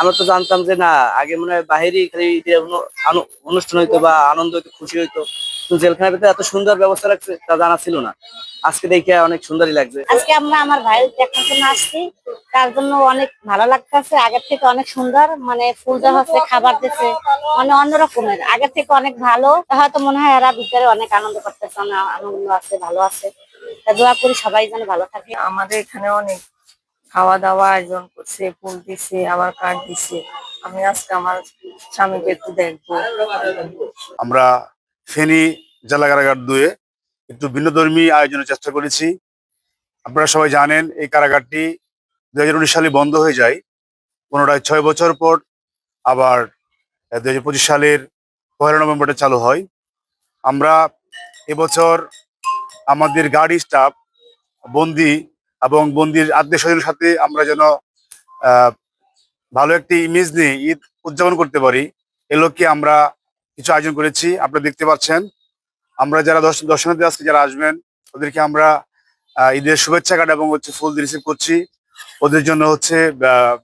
আমরা তো জানতাম যে না, আগে মনে হয় বাহিরে খালি অনুষ্ঠান হইতো বা আনন্দ হইতো, খুশি হইতো, কিন্তু জেলখানার ভিতরে এত সুন্দর ব্যবস্থা রাখছে তা জানা ছিল না। আজকে দেখে অনেক সুন্দরই লাগছে। আজকে আমরা আমার ভাইয়ের দেখার জন্য আসছি, তার জন্য অনেক ভালো লাগতেছে। আগের থেকে অনেক সুন্দর, মানে ফুল দেওয়া হচ্ছে, খাবার দিচ্ছে, মানে অন্যরকমের, আগের থেকে অনেক ভালো। হয়তো মনে হয় এরা ভিতরে অনেক আনন্দ করতেছে, অনেক আনন্দ আছে, ভালো আছে। তা দোয়া করি সবাই যেন ভালো থাকে। আমাদের এখানে অনেক খাওয়া দাওয়া আয়োজন করছে, ফুল দিছে, আবার কার্ড দিছে। আমি আজকে আমার স্বামীকে একটু দেখবো। আমরা ফেনী জেলা কারাগার 2-এ একটু ভিন্নধর্মী আয়োজনের চেষ্টা করেছি। আপনারা সবাই জানেন এই কারাগারটি 2019 সালে বন্ধ হয়ে যায়, পুনরায় 6 বছর পর আবার 2025 সালের 1 নভেম্বরে চালু হয়। আমরা এবছর আমাদের গাড়ি স্টাফ, বন্দি এবং বন্দির আত্মীয় স্বজনের সাথে আমরা যেন আহ ভালো একটি ইমেজ নিয়ে ঈদ উদযাপন করতে পারি, এ লক্ষ্যে আমরা কিছু আয়োজন করেছি। আপনারা দেখতে পাচ্ছেন, আমরা যারা দর্শনার্থী আজকে যারা আসবেন ওদেরকে আমরা ঈদের শুভেচ্ছা কার্ড এবং ফুল দিয়ে রিসিভ করছি। ওদের জন্য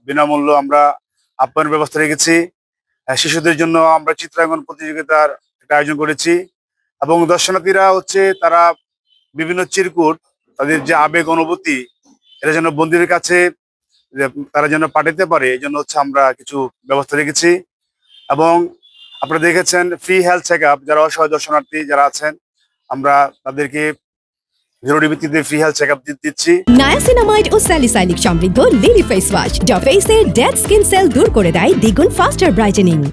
বিনামূল্য আমরা আপ্যায়নের ব্যবস্থা রেখেছি। শিশুদের জন্য আমরা চিত্রাঙ্কন প্রতিযোগিতার একটা আয়োজন করেছি এবং দর্শনার্থীরা তারা বিভিন্ন চিরকুট, তাদের যে আবেগ অনুভূতি, এটা যেন বন্দীদের কাছে তারা যেন পাঠাতে পারে, এই জন্য আমরা কিছু ব্যবস্থা রেখেছি। এবং আপনারা দেখেছেন ফ্রি হেলথ চেক আপ, যারা অসহায় দর্শনার্থী যারা আছেন, আমরা তাদেরকে জরুরি ভিত্তিতে ফ্রি হেলথ চেক আপ দিচ্ছি। নায়াসিনামাইড ও স্যালিসাইলিক সমৃদ্ধ লিলি ফেস ওয়াশ, যা ফেসের ডেড স্কিন সেল দূর করে দেয় দ্বিগুণ ফাস্টার ব্রাইটেনিং।